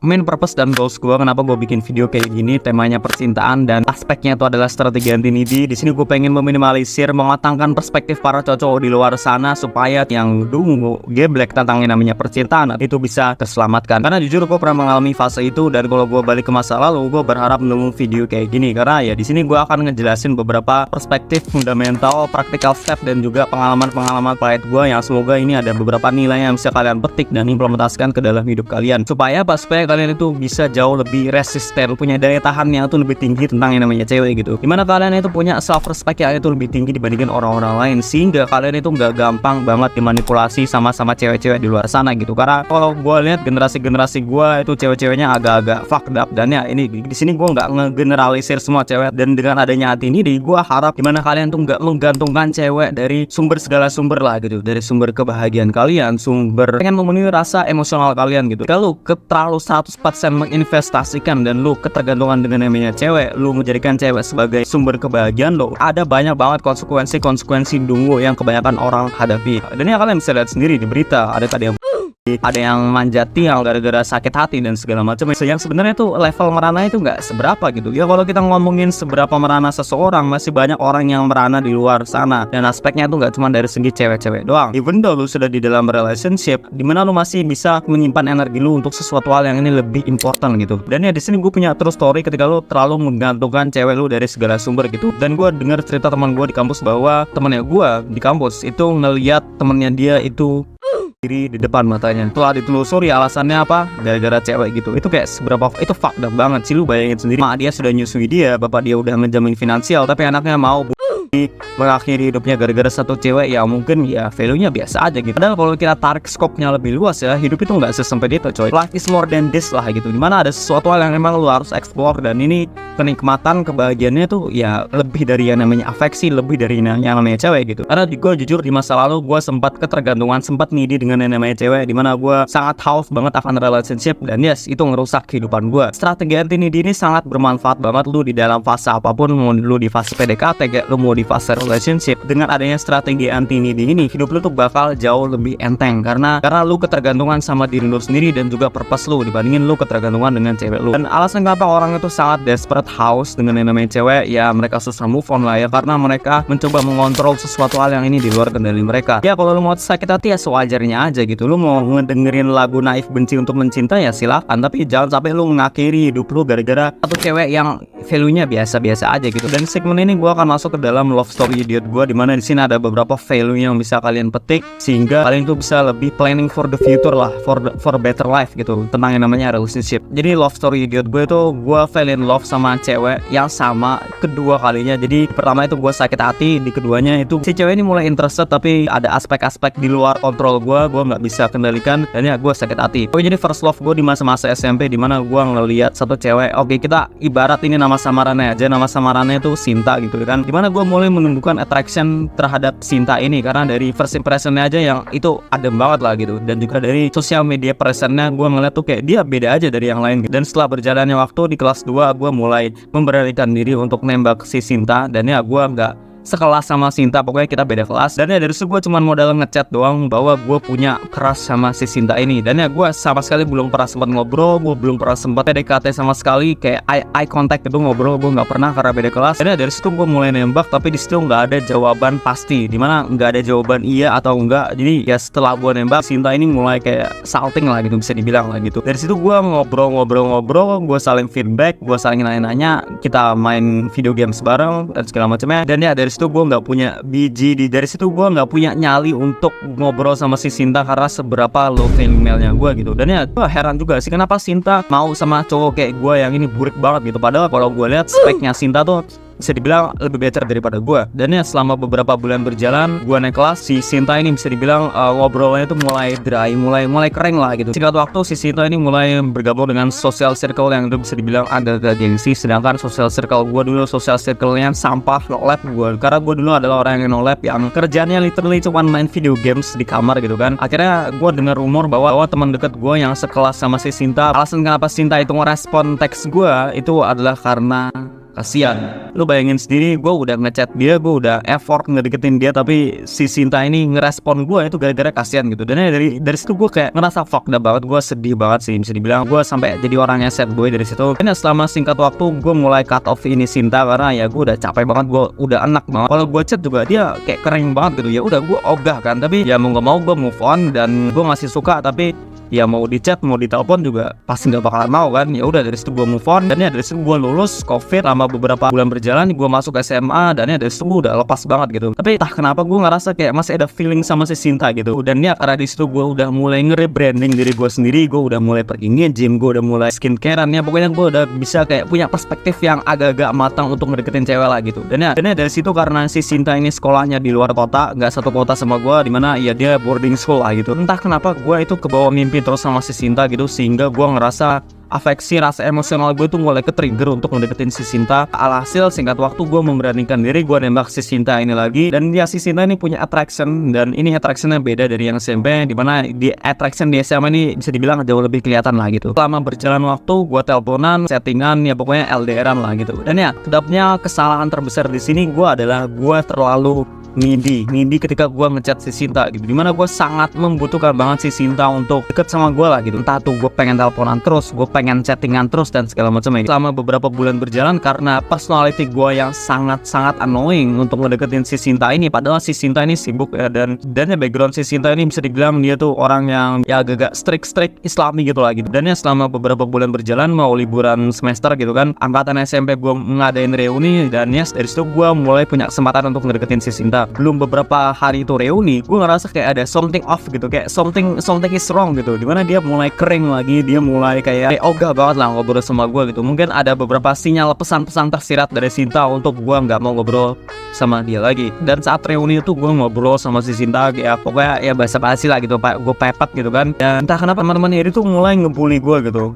main purpose dan goals gue kenapa gue bikin video kayak gini, temanya percintaan dan aspeknya itu adalah strategi anti-needy. Di sini gue pengen meminimalisir, mengatangkan perspektif para cowok di luar sana supaya yang dulu geblek tentang yang namanya percintaan itu bisa terselamatkan. Karena jujur gue pernah mengalami fase itu, dan kalau gue balik ke masa lalu, gue berharap menunggu video kayak gini karena ya di sini gue akan ngejelasin beberapa perspektif fundamental, practical step dan juga pengalaman-pengalaman pahit gue yang semoga ini ada beberapa nilai yang bisa kalian petik dan implementasikan ke dalam hidup kalian supaya kalian itu bisa jauh lebih resisten, punya daya tahan yang itu lebih tinggi tentang yang namanya cewek gitu. Dimana kalian itu punya self respect yang itu lebih tinggi dibandingkan orang-orang lain, sehingga kalian itu nggak gampang banget dimanipulasi sama cewek-cewek di luar sana gitu. Karena kalau gue lihat generasi gue itu cewek-ceweknya agak-agak fucked up, dan ya ini di sini gue nggak ngegeneralisir semua cewek. Dan dengan adanya hati ini, gue harap dimana kalian tuh nggak menggantungkan cewek dari segala sumber lah gitu, dari sumber kebahagiaan kalian, sumber pengen memenuhi rasa emosional kalian gitu. Kalau terlalu 100% menginvestasikan dan lu ketergantungan dengan namanya cewek, lu menjadikan cewek sebagai sumber kebahagiaan lo, ada banyak banget konsekuensi dungu yang kebanyakan orang hadapi. Dan ya kalian bisa lihat sendiri di berita, ada yang manjat tiang gara-gara sakit hati dan segala macam. Yang sebenarnya tuh level merana itu nggak seberapa gitu. Ya kalau kita ngomongin seberapa merana seseorang, masih banyak orang yang merana di luar sana. Dan aspeknya tuh nggak cuma dari segi cewek-cewek doang. Even though lu sudah di dalam relationship, dimana lu masih bisa menyimpan energi lu untuk sesuatu hal yang ini lebih important gitu. Dan ya di sini gue punya true story ketika lu terlalu menggantungkan cewek lu dari segala sumber gitu. Dan gue dengar cerita teman gue di kampus bahwa temannya gue di kampus itu ngeliat temennya dia itu diri di depan matanya. Setelah ditelusuri alasannya apa, gara-gara cewek gitu. Itu kayak seberapa, itu fucked up banget sih. Lu bayangin sendiri, mak dia sudah nyusui dia, bapak dia udah ngejamin finansial, tapi anaknya mau mengakhiri hidupnya gara-gara satu cewek yang mungkin ya value-nya biasa aja gitu. Padahal kalau kita tarik skopnya lebih luas ya, hidup itu nggak sesempit itu coy. Life is more than this lah gitu. Dimana ada sesuatu hal yang emang lu harus explore, dan ini kenikmatan, kebahagiaannya tuh ya lebih dari yang namanya afeksi, lebih dari yang namanya cewek gitu. Karena gue jujur di masa lalu gue sempat ketergantungan, sempat needy dengan yang namanya cewek, dimana gue sangat haus banget akan relationship, dan yes itu ngerusak kehidupan gue. Strategi anti-needy ini sangat bermanfaat banget lu di dalam fase apapun, mau lu di fase PDKT kayak lu mau di fase relationship. Dengan adanya strategi anti-needy ini, hidup lu tuh bakal jauh lebih enteng karena lu ketergantungan sama diri lu sendiri dan juga purpose lu dibandingin lu ketergantungan dengan cewek lu. Dan alasan kenapa orang itu sangat desperate haus dengan yang namanya cewek, ya mereka susah move on lah ya, karena mereka mencoba mengontrol sesuatu hal yang ini di luar kendali mereka. Ya kalau lu mau sakit hati ya sewajarnya aja gitu. Lu mau ngedengerin lagu Naif Benci Untuk Mencinta ya silakan, tapi jangan sampai lu mengakhiri hidup lu gara-gara satu cewek yang value-nya biasa-biasa aja gitu. Dan segmen ini gua akan masuk ke dalam love story idiot gue, dimana di sini ada beberapa value yang bisa kalian petik sehingga kalian tuh bisa lebih planning for the future lah, for a better life gitu, tentang yang namanya relationship. Jadi love story idiot gue itu gue fell in love sama cewek yang sama kedua kalinya. Jadi pertama itu gue sakit hati, di keduanya itu si cewek ini mulai interested tapi ada aspek-aspek di luar kontrol gue nggak bisa kendalikan, dan ya gue sakit hati. Jadi first love gue di masa-masa SMP, dimana gue ngeliat satu cewek, oke kita ibarat ini nama samarannya aja, nama samarannya itu Sinta gitu kan, dimana gue mulai menumbuhkan attraction terhadap Sinta ini karena dari first impressionnya aja yang itu adem banget lah gitu, dan juga dari sosial media presentnya gue ngeliat tuh kayak dia beda aja dari yang lain gitu. Dan setelah berjalannya waktu di kelas 2 gue mulai memberanikan diri untuk nembak si Sinta, dan ya gue nggak sekelas sama Sinta, pokoknya kita beda kelas. Dan ya dari situ gue cuma modal ngechat doang bahwa gue punya crush sama si Sinta ini. Dan ya gue sama sekali belum pernah sempat ngobrol, gue belum pernah sempat PDKT sama sekali, kayak eye contact itu ngobrol gue nggak pernah karena beda kelas. Dan ya dari situ gue mulai nembak, tapi di situ nggak ada jawaban pasti, dimana nggak ada jawaban iya atau enggak. Jadi ya setelah gue nembak, Sinta ini mulai kayak salting lah gitu, bisa dibilang lah gitu. Dari situ gue ngobrol, gue saling feedback, gue saling nanya-nanya, kita main video games bareng dan segala macamnya. Dan ya dari situ gue nggak punya biji, dari situ gue nggak punya nyali untuk ngobrol sama si Sinta karena seberapa low value-nya gue gitu. Dan ya gue heran juga sih kenapa Sinta mau sama cowok kayak gue yang ini burik banget gitu, padahal kalau gue lihat speknya Sinta tuh bisa dibilang lebih better daripada gue. Dan ya selama beberapa bulan berjalan, gue naik kelas, si Sinta ini bisa dibilang ngobrolnya itu mulai dry, mulai kering lah gitu. Singkat waktu si Sinta ini mulai bergabung dengan social circle yang itu bisa dibilang ada gengsi, sedangkan social circle gue dulu social circle-nya sampah, no lab gue. Karena gue dulu adalah orang yang no lab, yang kerjanya literally cuma main video games di kamar gitu kan. Akhirnya gue dengar rumor bahwa teman dekat gue yang sekelas sama si Sinta, alasan kenapa Sinta itu ngerespon teks gue itu adalah karena kasian. Lu bayangin sendiri, gue udah ngechat dia, gue udah effort ngedeketin dia, tapi si Sinta ini ngerespon gue itu gara-gara kasian gitu. Dan dari situ gue kayak ngerasa fucked up banget, gue sedih banget sih, bisa dibilang gue sampai jadi orang yang sad boy dari situ. Dan selama singkat waktu gue mulai cut off ini Sinta karena ya gue udah capek banget, gue udah enak banget. Kalau gue chat juga dia kayak kering banget gitu. Ya udah gue ogah kan, tapi ya mau nggak mau gue move on, dan gue masih suka, tapi ya mau di chat mau ditelepon juga pasti nggak bakalan mau kan. Ya udah dari situ gue move on, dan ya dari situ gue lulus covid. Lama beberapa bulan berjalan gue masuk SMA, dan ya dari situ gue udah lepas banget gitu. Tapi entah kenapa gue ngerasa kayak masih ada feeling sama si Sinta gitu. Dan ya karena di situ gue udah mulai nge-rebranding diri gue sendiri, gue udah mulai pergi nge-gym, gue udah mulai skincarean, ya pokoknya gue udah bisa kayak punya perspektif yang agak-agak matang untuk ngedeketin cewek lah gitu. Dan ya dari situ karena si Sinta ini sekolahnya di luar kota, nggak satu kota sama gue, dimana ya dia boarding school lah gitu. Entah kenapa gue itu kebawa mimpi terus sama si Sinta gitu, sehingga gue ngerasa afeksi, rasa emosional gue tuh mulai ke-trigger untuk mendeketin si Sinta. Alhasil singkat waktu gue memberanikan diri, gue nembak si Sinta ini lagi. Dan ya si Sinta ini punya attraction, dan ini attractionnya beda dari yang SMP, dimana di attraction di SMA ini bisa dibilang jauh lebih kelihatan lah gitu. Selama berjalan waktu gue teleponan, settingan, ya pokoknya LDRan lah gitu. Dan ya kedapnya kesalahan terbesar di sini gue adalah gue terlalu needy ketika gue ngechat si Sinta gitu, dimana gue sangat membutuhkan banget si Sinta untuk deket sama gue lah gitu. Entah tuh gue pengen teleponan terus, gue pengen chattingan terus, dan segala macam ya. Selama beberapa bulan berjalan, karena personality gue yang sangat annoying untuk ngedeketin si Sinta ini, padahal si Sinta ini sibuk ya, dan ya background si Sinta ini bisa dibilang dia tuh orang yang ya agak strict Islami gitu lah gitu. Dan ya selama beberapa bulan berjalan, mau liburan semester gitu kan, angkatan SMP gue ngadain reuni, dan ya dari situ gue mulai punya kesempatan untuk ngedeketin si Sinta. Belum beberapa hari itu reuni, gue ngerasa kayak ada something off gitu, kayak something is wrong gitu, dimana dia mulai kering lagi, dia mulai kayak ogah banget lah ngobrol sama gue gitu. Mungkin ada beberapa sinyal pesan-pesan tersirat dari Sinta untuk gue nggak mau ngobrol sama dia lagi. Dan saat reuni itu gue ngobrol sama si Sinta, kayak pokoknya ya basa-basi lah gitu, gue pepet gitu kan. Dan entah kenapa teman-teman ini tuh mulai ngebully gue gitu,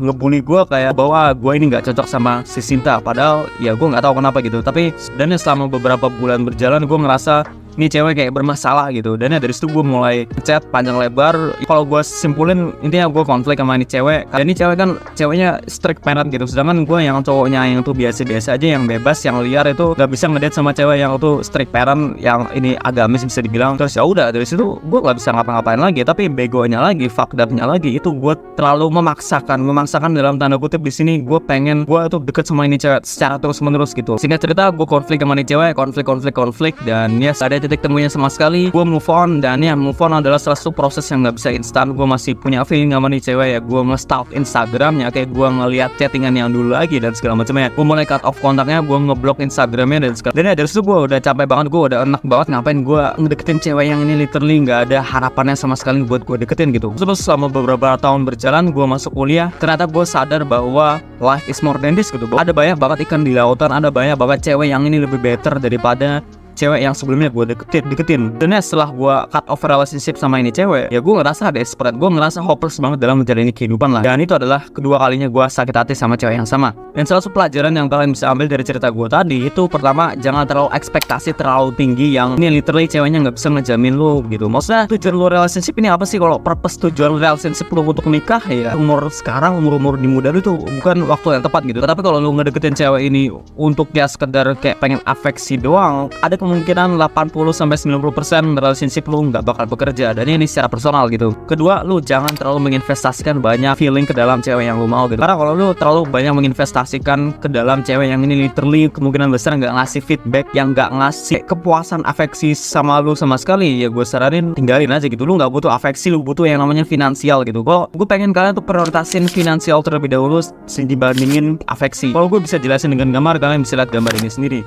kayak bahwa gue ini nggak cocok sama si Sinta, padahal ya gue nggak tahu kenapa gitu. Tapi dan selama beberapa bulan berjalan, gue ngerasa ini cewek kayak bermasalah gitu. Dan ya dari situ gue mulai chat panjang lebar. Kalau gue simpulin, intinya gue konflik sama ini cewek. Dan ini cewek kan ceweknya strict parent gitu, sedangkan gue yang cowoknya yang tuh biasa-biasa aja, yang bebas, yang liar, itu gak bisa ngedate sama cewek yang tuh strict parent, yang ini agamis bisa dibilang. Terus ya udah dari situ gue gak bisa ngapa-ngapain lagi. Tapi begonya lagi, fucked up-nya lagi, itu gue terlalu memaksakan dalam tanda kutip di sini. Gue pengen gue tuh deket sama ini cewek secara terus-menerus gitu. Singkat cerita, gue konflik sama ini cewek, konflik, dan ya ada titik temunya sama sekali. Gue move on, dan ya move on adalah salah satu proses yang gak bisa instan. Gue masih punya feeling sama nih cewek ya. Gue nge-stalk Instagramnya, kayak gue ngeliat chattingan yang dulu lagi dan segala macamnya. Gue mulai cut off kontaknya, gue ngeblok Instagramnya dan segala. Dan ya dari situ gue udah capek banget, gue udah enak banget ngapain gue ngedeketin cewek yang ini literally gak ada harapannya sama sekali buat gue deketin gitu. Terus selama beberapa tahun berjalan, gue masuk kuliah, ternyata gue sadar bahwa life is more than this gitu. Ada banyak banget ikan di lautan, ada banyak banget cewek yang ini lebih better daripada cewek yang sebelumnya gue deketin. Dan ya setelah gue cut off relationship sama ini cewek, ya gue ngerasa desperate, gue ngerasa hopeless banget dalam menjalani kehidupan lah. Dan itu adalah kedua kalinya gue sakit hati sama cewek yang sama. Dan salah satu pelajaran yang kalian bisa ambil dari cerita gue tadi, itu pertama, jangan terlalu ekspektasi terlalu tinggi yang ini literally ceweknya gak bisa ngejamin lu gitu. Maksudnya tujuan lu relationship ini apa sih? Kalau purpose tujuan relationship lu untuk nikah, ya umur sekarang, umur di muda lu itu bukan waktu yang tepat gitu. Tapi kalau lu ngedeketin cewek ini untuk ya sekedar kayak pengen afeksi doang, ada kemungkinan 80-90% relationship lu nggak bakal bekerja. Dan ini secara personal gitu. Kedua, lu jangan terlalu menginvestasikan banyak feeling ke dalam cewek yang lu mau gitu. Karena kalau lu terlalu banyak menginvestasikan ke dalam cewek yang ini literally kemungkinan besar nggak ngasih feedback, yang nggak ngasih kepuasan afeksi sama lu sama sekali, ya gue saranin tinggalin aja gitu. Lu nggak butuh afeksi, lu butuh yang namanya finansial gitu. Kalau gue pengen kalian tuh prioritasin finansial terlebih dahulu dibandingin afeksi. Kalau gue bisa jelasin dengan gambar, kalian bisa lihat gambar ini sendiri.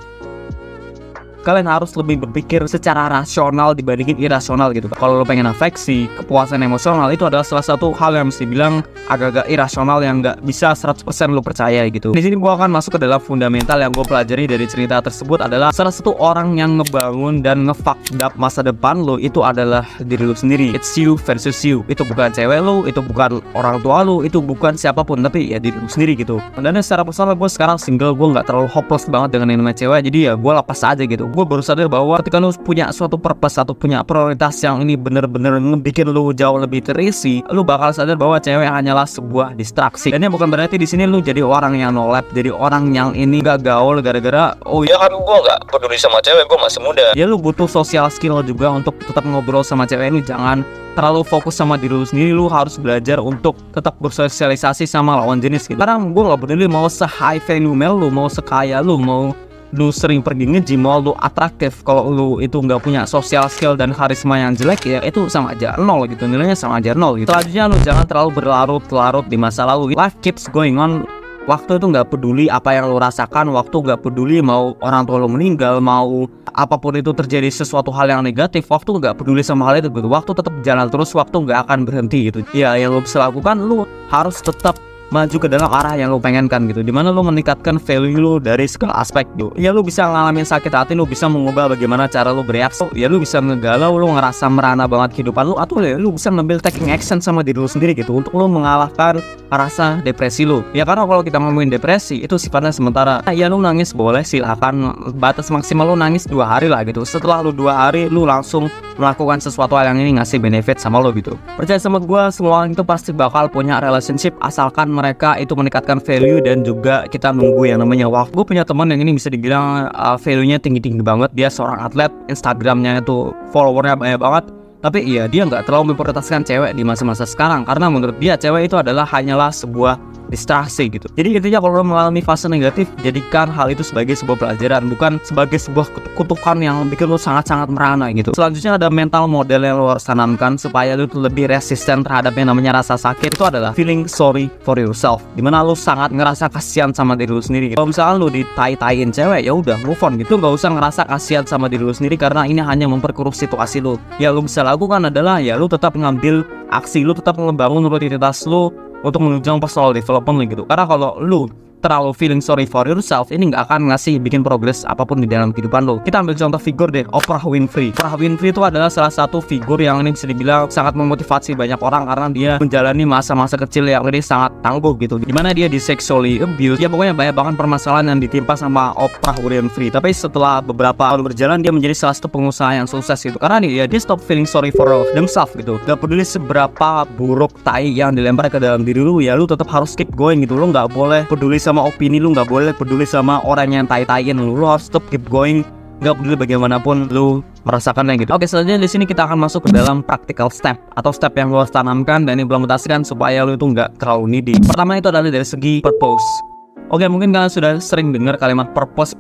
Kalian harus lebih berpikir secara rasional dibandingin irasional gitu. Kalau lo pengen afeksi, kepuasan emosional, itu adalah salah satu hal yang mesti bilang agak-agak irasional, yang nggak bisa 100% lo percaya gitu. Di sini gue akan masuk ke dalam fundamental yang gue pelajari dari cerita tersebut adalah salah satu orang yang ngebangun dan nge-fucked up masa depan lo itu adalah diri lo sendiri. It's you versus you. Itu bukan cewek lo, itu bukan orang tua lo, itu bukan siapapun, tapi ya diri lo sendiri gitu. Dan secara personal gue sekarang single, gue nggak terlalu hopeless banget dengan yang namanya cewek. Jadi ya gue lepas aja gitu. Gue baru sadar bahwa ketika lu punya suatu purpose atau punya prioritas yang ini bener-bener ngebikin lu jauh lebih terisi, lu bakal sadar bahwa cewek hanyalah sebuah distraksi. Dan ini bukan berarti di sini lu jadi orang yang no lab, jadi orang yang ini gak gaul gara-gara oh ya kan gue gak peduli sama cewek, gue masih muda. Ya lu butuh social skill juga untuk tetap ngobrol sama cewek. Lu jangan terlalu fokus sama diri lu sendiri, lu harus belajar untuk tetap bersosialisasi sama lawan jenis gitu. Sekarang gue gak peduli mau se-high value male lu, mau sekaya lu, mau lu sering pergi nge-gym, mau lu atraktif, kalau lu itu nggak punya social skill dan karisma yang jelek, ya itu sama aja nol gitu, nilainya sama aja nol gitu. Selanjutnya lu jangan terlalu berlarut-larut di masa lalu. Life keeps going on. Waktu itu nggak peduli apa yang lo rasakan, waktu nggak peduli mau orang tua lo meninggal, mau apapun itu terjadi sesuatu hal yang negatif, waktu nggak peduli sama hal itu gitu. Waktu tetap jalan terus, waktu nggak akan berhenti gitu. Ya yang lo bisa lakukan, lo harus tetap maju ke dalam arah yang lo pengenkan gitu, dimana lo meningkatkan value lo dari segala aspek gitu. Ya lo bisa ngalamin sakit hati, lo bisa mengubah bagaimana cara lo bereaksi, ya lo bisa ngegalau, lo ngerasa merana banget kehidupan lo, atau ya lo bisa ngambil taking action sama diri lo sendiri gitu untuk lo mengalahkan rasa depresi lo. Ya karena kalau kita ngomongin depresi itu sifatnya sementara. Ya lo nangis boleh, silakan, batas maksimal lo nangis 2 hari lah gitu. Setelah lo 2 hari lo langsung melakukan sesuatu hal yang ini ngasih benefit sama lo gitu. Percaya sama gue, semua orang itu pasti bakal punya relationship asalkan mereka itu meningkatkan value dan juga kita nunggu yang namanya waktu. Gue punya teman yang ini bisa dibilang value-nya tinggi-tinggi banget. Dia seorang atlet, Instagramnya itu followernya banyak banget. Tapi iya, dia nggak terlalu memprioritaskan cewek di masa-masa sekarang, karena menurut dia cewek itu adalah hanyalah sebuah distraksi gitu. Jadi intinya kalau lo mengalami fase negatif, jadikan hal itu sebagai sebuah pelajaran, bukan sebagai sebuah kutukan yang bikin lo sangat-sangat merana gitu. Selanjutnya ada mental model yang lo harus tanamkan supaya lo tuh lebih resisten terhadap yang namanya rasa sakit. Itu adalah feeling sorry for yourself, dimana lo sangat ngerasa kasihan sama diri lo sendiri gitu. Kalau misalnya lo ditai-taiin cewek, ya udah move on gitu, nggak usah ngerasa kasihan sama diri lo sendiri, karena ini hanya memperkeruh situasi lo. Ya lo bisa lakukan adalah ya lo tetap ngambil aksi, lo tetap ngebangun rutinitas lo untuk menunjang personal development gitu. Karena kalau lu terlalu feeling sorry for yourself, ini nggak akan ngasih bikin progres apapun di dalam kehidupan lo. Kita ambil contoh figur deh, Oprah Winfrey. Oprah Winfrey itu adalah salah satu figur yang ini bisa dibilang sangat memotivasi banyak orang, karena dia menjalani masa-masa kecil yang ini sangat tangguh gitu, dimana dia di sexually abuse. Ya pokoknya banyak banget permasalahan yang ditimpa sama Oprah Winfrey. Tapi setelah beberapa tahun berjalan, dia menjadi salah satu pengusaha yang sukses gitu, karena dia stop feeling sorry for themselves gitu. Gak peduli seberapa buruk tai yang dilempar ke dalam diri lu, ya lu tetap harus keep going gitu. Lu nggak boleh peduli sama opini lu, nggak boleh peduli sama orang yang tai-taiin lu harus tetap keep going, nggak peduli bagaimanapun lu merasakannya gitu. Oke, selanjutnya di sini kita akan masuk ke dalam practical step atau step yang lu harus tanamkan dan implementasikan supaya lu itu nggak terlalu needy. Pertama itu adalah dari segi purpose. Oke, mungkin kalian sudah sering dengar kalimat purpose,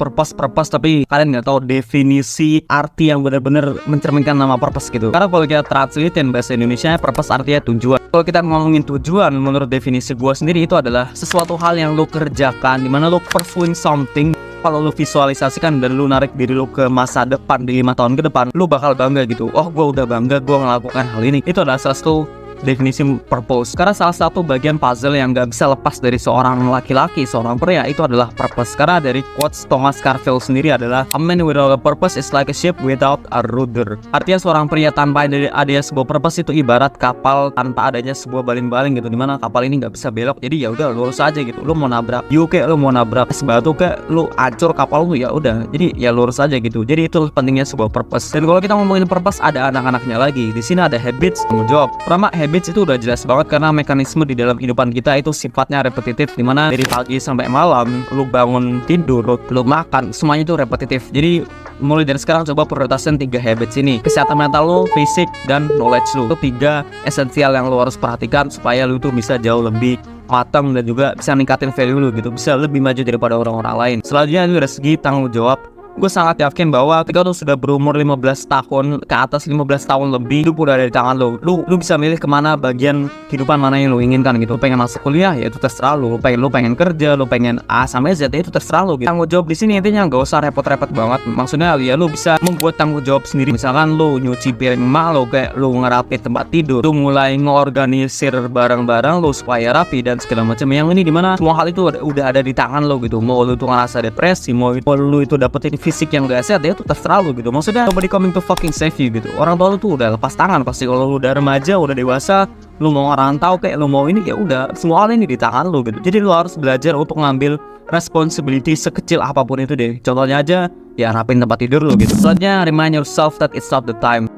tapi kalian nggak tahu definisi arti yang benar-benar mencerminkan nama purpose gitu. Karena kalau kita translatein bahasa Indonesia, purpose artinya tujuan. Kalau kita ngomongin tujuan, menurut definisi gue sendiri itu adalah sesuatu hal yang lo kerjakan, dimana lo pursuing something. Kalau lu visualisasikan dan lu narik diri lu ke masa depan, di 5 tahun ke depan, lu bakal bangga gitu. Oh, gue udah bangga gue melakukan hal ini. Itu adalah salah satu definisi purpose. Karena salah satu bagian puzzle yang gak bisa lepas dari seorang laki-laki, seorang pria, itu adalah purpose. Karena dari quotes Thomas Carlyle sendiri adalah a man without a purpose is like a ship without a rudder. Artinya seorang pria tanpa adanya sebuah purpose itu ibarat kapal tanpa adanya sebuah baling-baling gitu, dimana kapal ini gak bisa belok. Jadi ya udah lurus aja gitu. Lu mau nabrak hiu kayak, lu mau nabrak es batu kayak, lu acur kapal lu, ya udah. Jadi ya lurus aja gitu. Jadi itu pentingnya sebuah purpose. Dan kalau kita ngomongin purpose, ada anak-anaknya lagi. Di sini ada habits, tanggung jawab. Pertama, habits itu udah jelas banget karena mekanisme di dalam kehidupan kita itu sifatnya repetitif, dimana dari pagi sampai malam lu bangun tidur, lu makan, semuanya itu repetitif. Jadi mulai dari sekarang coba prioritaskan 3 habits ini: kesehatan mental lu, fisik, dan knowledge lu. Itu 3 esensial yang lu harus perhatikan supaya lu tuh bisa jauh lebih matang dan juga bisa ningkatin value lu gitu, bisa lebih maju daripada orang-orang lain. Selanjutnya itu dari segi tanggung jawab. Gue sangat yakin bahwa ketika lu sudah berumur 15 tahun ke atas, 15 tahun lebih, hidup udah ada di tangan lu. Lu bisa milih kemana bagian kehidupan mana yang lu inginkan gitu. Lu pengen masuk kuliah, ya itu terserah lu. Lu pengen kerja, lu pengen A sampai Z, ya itu terserah lu gitu. Tanggung jawab di sini intinya gak usah repot-repot banget. Maksudnya ya lu bisa membuat tanggung jawab sendiri. Misalkan lu nyuci piring emak lu, kayak lu ngerapi tempat tidur, lu mulai ngorganisir barang-barang lu supaya rapi dan segala macam. Yang ini dimana semua hal itu udah ada di tangan lu gitu. Mau lu tuh ngerasa depresi, mau lu itu dapetin fisik yang gak sehat, ya itu terserah lu gitu. Maksudnya nobody coming to fucking save you gitu. Orang tua lu tuh udah lepas tangan pasti. Kalau lu udah remaja, udah dewasa, lu mau ngerantau kayak lu mau ini, ya udah semua hal ini di tangan lu gitu. Jadi lu harus belajar untuk ngambil responsibility sekecil apapun itu deh. Contohnya aja ya rapin tempat tidur lu gitu. Selanjutnya remind yourself that it's not the time.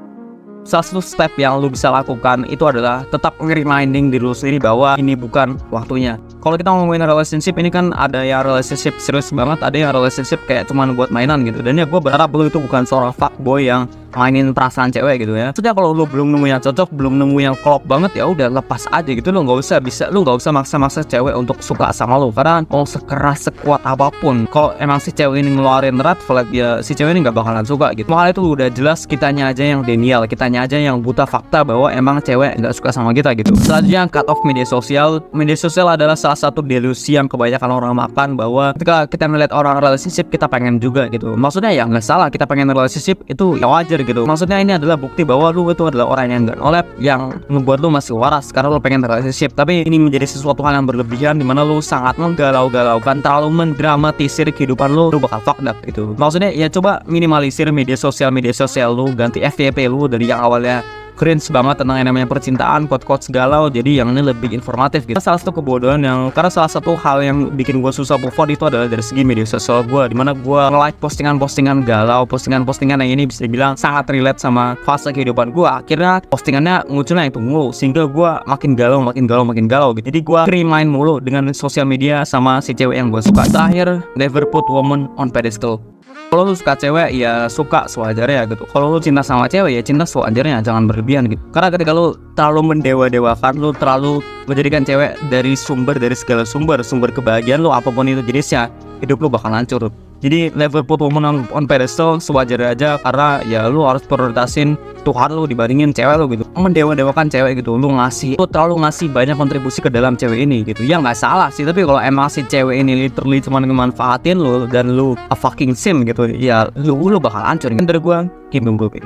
Salah satu step yang lu bisa lakukan itu adalah tetap nge-reminding diri lu sendiri bahwa ini bukan waktunya. Kalau kita ngomongin relationship, ini kan ada yang relationship serius banget, ada yang relationship kayak cuman buat mainan gitu. Dan ya gue berharap lu itu bukan seorang fuckboy yang mainin perasaan cewek gitu ya. Maksudnya kalau lu belum nemu yang cocok, belum nemu yang klop banget, ya udah lepas aja gitu. Lu nggak usah maksa-maksa cewek untuk suka sama lu. Karena mau sekeras sekuat apapun, kalau emang si cewek ini ngeluarin red flag, ya si cewek ini nggak bakalan suka gitu. Makanya itu udah jelas kitanya aja yang denial, kitanya aja yang buta fakta bahwa emang cewek nggak suka sama kita gitu. Selanjutnya cut off media sosial. Media sosial adalah salah satu delusi yang kebanyakan orang makan, bahwa ketika kita melihat orang relationship kita pengen juga gitu. Maksudnya ya nggak salah kita pengen relationship, itu ya wajar gitu. Maksudnya ini adalah bukti bahwa lu itu adalah orang yang gak nolep, yang ngebuat lu masih waras karena lu pengen relationship. Tapi ini menjadi sesuatu hal yang berlebihan, dimana lu sangat menggalau-galaukan, terlalu mendramatisir kehidupan lu bakal fucked up gitu. Maksudnya ya coba minimalisir media sosial lu, ganti FYP lu dari yang awalnya cringe banget tentang yang namanya percintaan, quote-quote galau, jadi yang ini lebih informatif gitu. Salah satu kebodohan karena salah satu hal yang bikin gue susah move on itu adalah dari segi media sosial gue, dimana gue nge-like postingan-postingan galau, postingan-postingan yang ini bisa dibilang sangat relate sama fase kehidupan gue. Akhirnya postingannya munculnya itu mulu, sehingga gue makin galau gitu. Jadi gue remind mulu dengan sosial media sama si cewek yang gue suka. Terakhir, never put woman on pedestal. Kalau lu suka cewek ya suka sewajarnya gitu. Kalau lu cinta sama cewek ya cinta sewajarnya, jangan berlebihan gitu. Karena ketika lu terlalu mendewa-dewakan, lu terlalu menjadikan cewek dari segala sumber kebahagiaan lu apapun itu jenisnya, hidup lu bakal hancur. Jadi never put woman on pedestal, sewajarnya aja, karena ya lu harus prioritasin Tuhan lu dibandingin cewek lu gitu. Mendewa-dewakan cewek gitu, lu terlalu ngasih banyak kontribusi ke dalam cewek ini gitu. Ya nggak salah sih, tapi kalau emang si cewek ini literally cuma ngemanfaatin lu dan lu a fucking sim gitu, ya lu bakal hancur. Dari gua, Kim Bung Gopi.